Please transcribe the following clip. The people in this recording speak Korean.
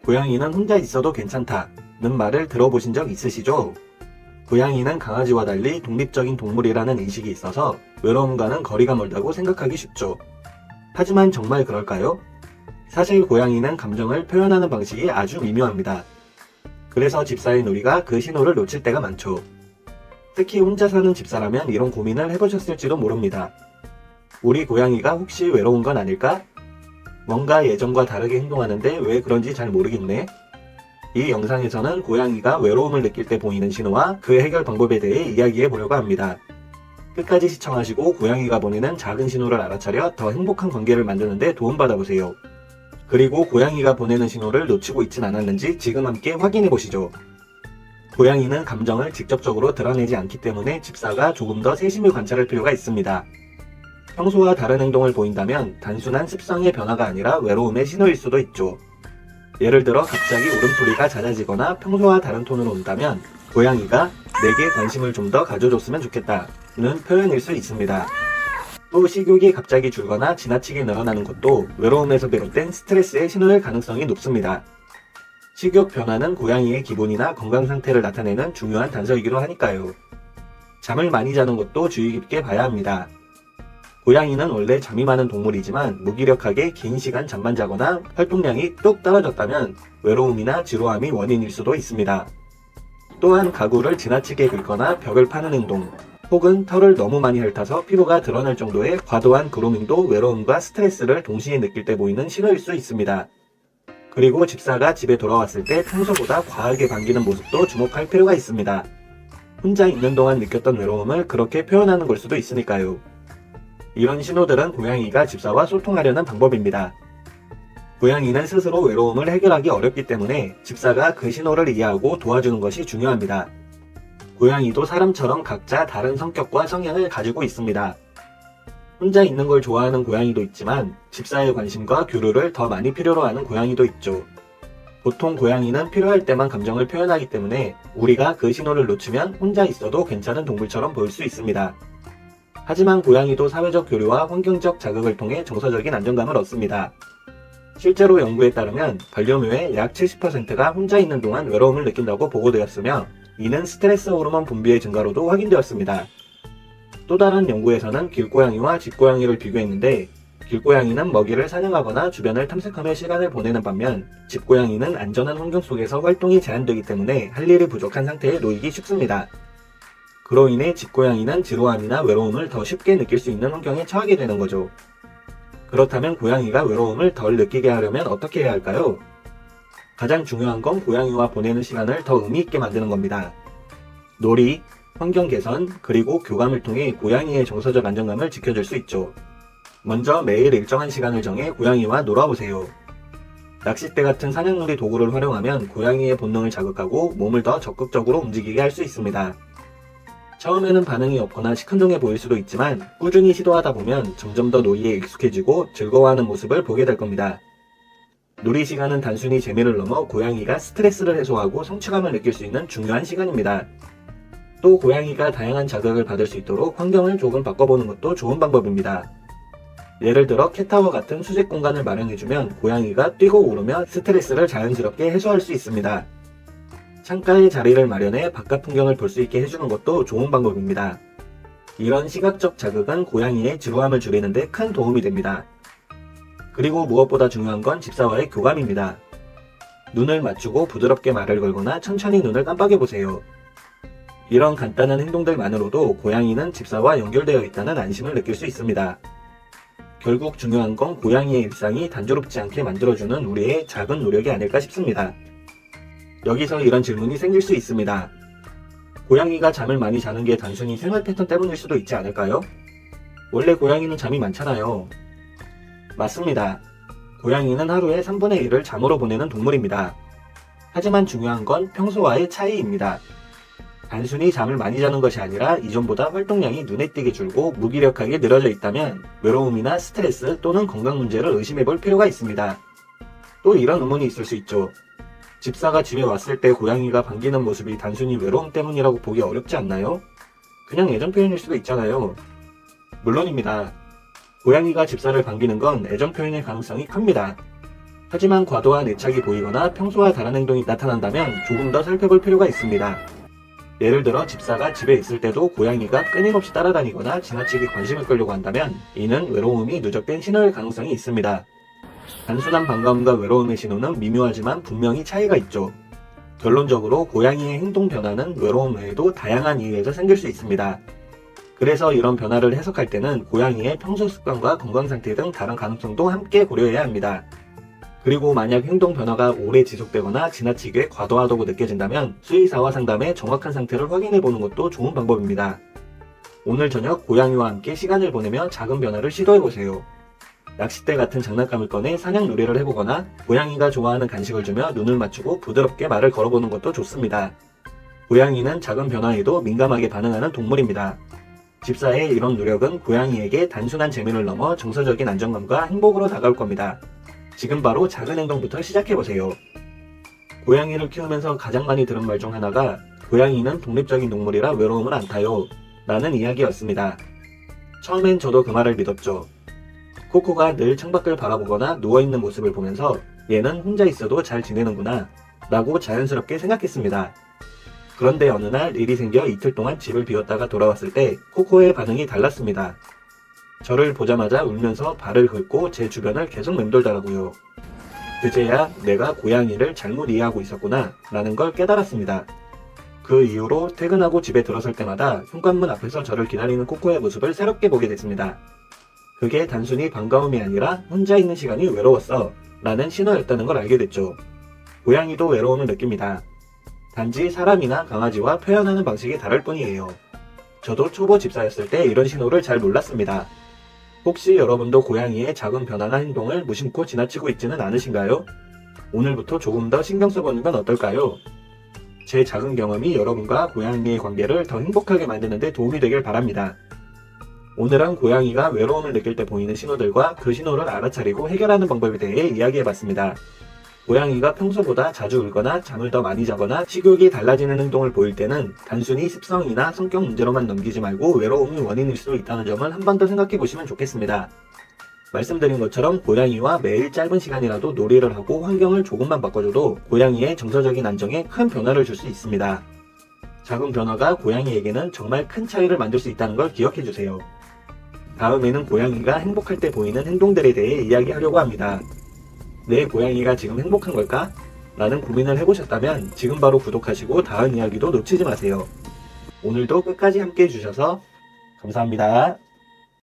고양이는 혼자 있어도 괜찮다는 말을 들어보신 적 있으시죠? 고양이는 강아지와 달리 독립적인 동물이라는 인식이 있어서 외로움과는 거리가 멀다고 생각하기 쉽죠. 하지만 정말 그럴까요? 사실 고양이는 감정을 표현하는 방식이 아주 미묘합니다. 그래서 집사인 우리가 그 신호를 놓칠 때가 많죠. 특히 혼자 사는 집사라면 이런 고민을 해보셨을지도 모릅니다. 우리 고양이가 혹시 외로운 건 아닐까? 뭔가 예전과 다르게 행동하는데 왜 그런지 잘 모르겠네. 이 영상에서는 고양이가 외로움을 느낄 때 보이는 신호와 그 해결 방법에 대해 이야기해 보려고 합니다. 끝까지 시청하시고 고양이가 보내는 작은 신호를 알아차려 더 행복한 관계를 만드는 데 도움받아 보세요. 그리고 고양이가 보내는 신호를 놓치고 있진 않았는지 지금 함께 확인해 보시죠. 고양이는 감정을 직접적으로 드러내지 않기 때문에 집사가 조금 더 세심히 관찰할 필요가 있습니다. 평소와 다른 행동을 보인다면 단순한 습성의 변화가 아니라 외로움의 신호일 수도 있죠. 예를 들어 갑자기 울음소리가 잦아지거나 평소와 다른 톤으로 온다면 고양이가 내게 관심을 좀 더 가져줬으면 좋겠다는 표현일 수 있습니다. 또 식욕이 갑자기 줄거나 지나치게 늘어나는 것도 외로움에서 비롯된 스트레스의 신호일 가능성이 높습니다. 식욕 변화는 고양이의 기분이나 건강 상태를 나타내는 중요한 단서이기도 하니까요. 잠을 많이 자는 것도 주의 깊게 봐야 합니다. 고양이는 원래 잠이 많은 동물이지만 무기력하게 긴 시간 잠만 자거나 활동량이 뚝 떨어졌다면 외로움이나 지루함이 원인일 수도 있습니다. 또한 가구를 지나치게 긁거나 벽을 파는 행동, 혹은 털을 너무 많이 핥아서 피부가 드러날 정도의 과도한 그루밍도 외로움과 스트레스를 동시에 느낄 때 보이는 신호일 수 있습니다. 그리고 집사가 집에 돌아왔을 때 평소보다 과하게 반기는 모습도 주목할 필요가 있습니다. 혼자 있는 동안 느꼈던 외로움을 그렇게 표현하는 걸 수도 있으니까요. 이런 신호들은 고양이가 집사와 소통하려는 방법입니다. 고양이는 스스로 외로움을 해결하기 어렵기 때문에 집사가 그 신호를 이해하고 도와주는 것이 중요합니다. 고양이도 사람처럼 각자 다른 성격과 성향을 가지고 있습니다. 혼자 있는 걸 좋아하는 고양이도 있지만 집사의 관심과 교류를 더 많이 필요로 하는 고양이도 있죠. 보통 고양이는 필요할 때만 감정을 표현하기 때문에 우리가 그 신호를 놓치면 혼자 있어도 괜찮은 동물처럼 보일 수 있습니다. 하지만 고양이도 사회적 교류와 환경적 자극을 통해 정서적인 안정감을 얻습니다. 실제로 연구에 따르면 반려묘의 약 70%가 혼자 있는 동안 외로움을 느낀다고 보고되었으며 이는 스트레스 호르몬 분비의 증가로도 확인되었습니다. 또 다른 연구에서는 길고양이와 집고양이를 비교했는데 길고양이는 먹이를 사냥하거나 주변을 탐색하며 시간을 보내는 반면 집고양이는 안전한 환경 속에서 활동이 제한되기 때문에 할 일이 부족한 상태에 놓이기 쉽습니다. 그로 인해 집고양이는 지루함이나 외로움을 더 쉽게 느낄 수 있는 환경에 처하게 되는 거죠. 그렇다면 고양이가 외로움을 덜 느끼게 하려면 어떻게 해야 할까요? 가장 중요한 건 고양이와 보내는 시간을 더 의미 있게 만드는 겁니다. 놀이, 환경 개선, 그리고 교감을 통해 고양이의 정서적 안정감을 지켜줄 수 있죠. 먼저 매일 일정한 시간을 정해 고양이와 놀아보세요. 낚싯대 같은 사냥놀이 도구를 활용하면 고양이의 본능을 자극하고 몸을 더 적극적으로 움직이게 할 수 있습니다. 처음에는 반응이 없거나 시큰둥해 보일 수도 있지만 꾸준히 시도하다 보면 점점 더 놀이에 익숙해지고 즐거워하는 모습을 보게 될 겁니다. 놀이 시간은 단순히 재미를 넘어 고양이가 스트레스를 해소하고 성취감을 느낄 수 있는 중요한 시간입니다. 또 고양이가 다양한 자극을 받을 수 있도록 환경을 조금 바꿔보는 것도 좋은 방법입니다. 예를 들어 캣타워 같은 수직 공간을 마련해주면 고양이가 뛰고 오르며 스트레스를 자연스럽게 해소할 수 있습니다. 창가에 자리를 마련해 바깥 풍경을 볼 수 있게 해주는 것도 좋은 방법입니다. 이런 시각적 자극은 고양이의 지루함을 줄이는 데 큰 도움이 됩니다. 그리고 무엇보다 중요한 건 집사와의 교감입니다. 눈을 맞추고 부드럽게 말을 걸거나 천천히 눈을 깜빡여 보세요. 이런 간단한 행동들만으로도 고양이는 집사와 연결되어 있다는 안심을 느낄 수 있습니다. 결국 중요한 건 고양이의 일상이 단조롭지 않게 만들어주는 우리의 작은 노력이 아닐까 싶습니다. 여기서 이런 질문이 생길 수 있습니다. 고양이가 잠을 많이 자는 게 단순히 생활 패턴 때문일 수도 있지 않을까요? 원래 고양이는 잠이 많잖아요. 맞습니다. 고양이는 하루에 3분의 1을 잠으로 보내는 동물입니다. 하지만 중요한 건 평소와의 차이입니다. 단순히 잠을 많이 자는 것이 아니라 이전보다 활동량이 눈에 띄게 줄고 무기력하게 늘어져 있다면 외로움이나 스트레스 또는 건강 문제를 의심해 볼 필요가 있습니다. 또 이런 의문이 있을 수 있죠. 집사가 집에 왔을 때 고양이가 반기는 모습이 단순히 외로움 때문이라고 보기 어렵지 않나요? 그냥 애정 표현일 수도 있잖아요. 물론입니다. 고양이가 집사를 반기는 건 애정 표현일 가능성이 큽니다. 하지만 과도한 애착이 보이거나 평소와 다른 행동이 나타난다면 조금 더 살펴볼 필요가 있습니다. 예를 들어 집사가 집에 있을 때도 고양이가 끊임없이 따라다니거나 지나치게 관심을 끌려고 한다면 이는 외로움이 누적된 신호일 가능성이 있습니다. 단순한 반가움과 외로움의 신호는 미묘하지만 분명히 차이가 있죠. 결론적으로 고양이의 행동 변화는 외로움 외에도 다양한 이유에서 생길 수 있습니다. 그래서 이런 변화를 해석할 때는 고양이의 평소 습관과 건강 상태 등 다른 가능성도 함께 고려해야 합니다. 그리고 만약 행동 변화가 오래 지속되거나 지나치게 과도하다고 느껴진다면 수의사와 상담해 정확한 상태를 확인해 보는 것도 좋은 방법입니다. 오늘 저녁 고양이와 함께 시간을 보내며 작은 변화를 시도해 보세요. 낚싯대 같은 장난감을 꺼내 사냥 놀이를 해보거나 고양이가 좋아하는 간식을 주며 눈을 맞추고 부드럽게 말을 걸어보는 것도 좋습니다. 고양이는 작은 변화에도 민감하게 반응하는 동물입니다. 집사의 이런 노력은 고양이에게 단순한 재미를 넘어 정서적인 안정감과 행복으로 다가올 겁니다. 지금 바로 작은 행동부터 시작해보세요. 고양이를 키우면서 가장 많이 들은 말 중 하나가 고양이는 독립적인 동물이라 외로움을 안 타요 라는 이야기였습니다. 처음엔 저도 그 말을 믿었죠. 코코가 늘 창밖을 바라보거나 누워있는 모습을 보면서 얘는 혼자 있어도 잘 지내는구나 라고 자연스럽게 생각했습니다. 그런데 어느 날 일이 생겨 이틀 동안 집을 비웠다가 돌아왔을 때 코코의 반응이 달랐습니다. 저를 보자마자 울면서 발을 긁고 제 주변을 계속 맴돌더라고요. 그제야 내가 고양이를 잘못 이해하고 있었구나 라는 걸 깨달았습니다. 그 이후로 퇴근하고 집에 들어설 때마다 현관문 앞에서 저를 기다리는 코코의 모습을 새롭게 보게 됐습니다. 그게 단순히 반가움이 아니라 혼자 있는 시간이 외로웠어 라는 신호였다는 걸 알게 됐죠. 고양이도 외로움을 느낍니다. 단지 사람이나 강아지와 표현하는 방식이 다를 뿐이에요. 저도 초보 집사였을 때 이런 신호를 잘 몰랐습니다. 혹시 여러분도 고양이의 작은 변화나 행동을 무심코 지나치고 있지는 않으신가요? 오늘부터 조금 더 신경 써보는 건 어떨까요? 제 작은 경험이 여러분과 고양이의 관계를 더 행복하게 만드는 데 도움이 되길 바랍니다. 오늘은 고양이가 외로움을 느낄 때 보이는 신호들과 그 신호를 알아차리고 해결하는 방법에 대해 이야기해봤습니다. 고양이가 평소보다 자주 울거나 잠을 더 많이 자거나 식욕이 달라지는 행동을 보일 때는 단순히 습성이나 성격 문제로만 넘기지 말고 외로움이 원인일 수도 있다는 점을 한 번 더 생각해 보시면 좋겠습니다. 말씀드린 것처럼 고양이와 매일 짧은 시간이라도 놀이를 하고 환경을 조금만 바꿔줘도 고양이의 정서적인 안정에 큰 변화를 줄 수 있습니다. 작은 변화가 고양이에게는 정말 큰 차이를 만들 수 있다는 걸 기억해 주세요. 다음에는 고양이가 행복할 때 보이는 행동들에 대해 이야기하려고 합니다. 내 고양이가 지금 행복한 걸까? 라는 고민을 해보셨다면 지금 바로 구독하시고 다음 이야기도 놓치지 마세요. 오늘도 끝까지 함께 해주셔서 감사합니다.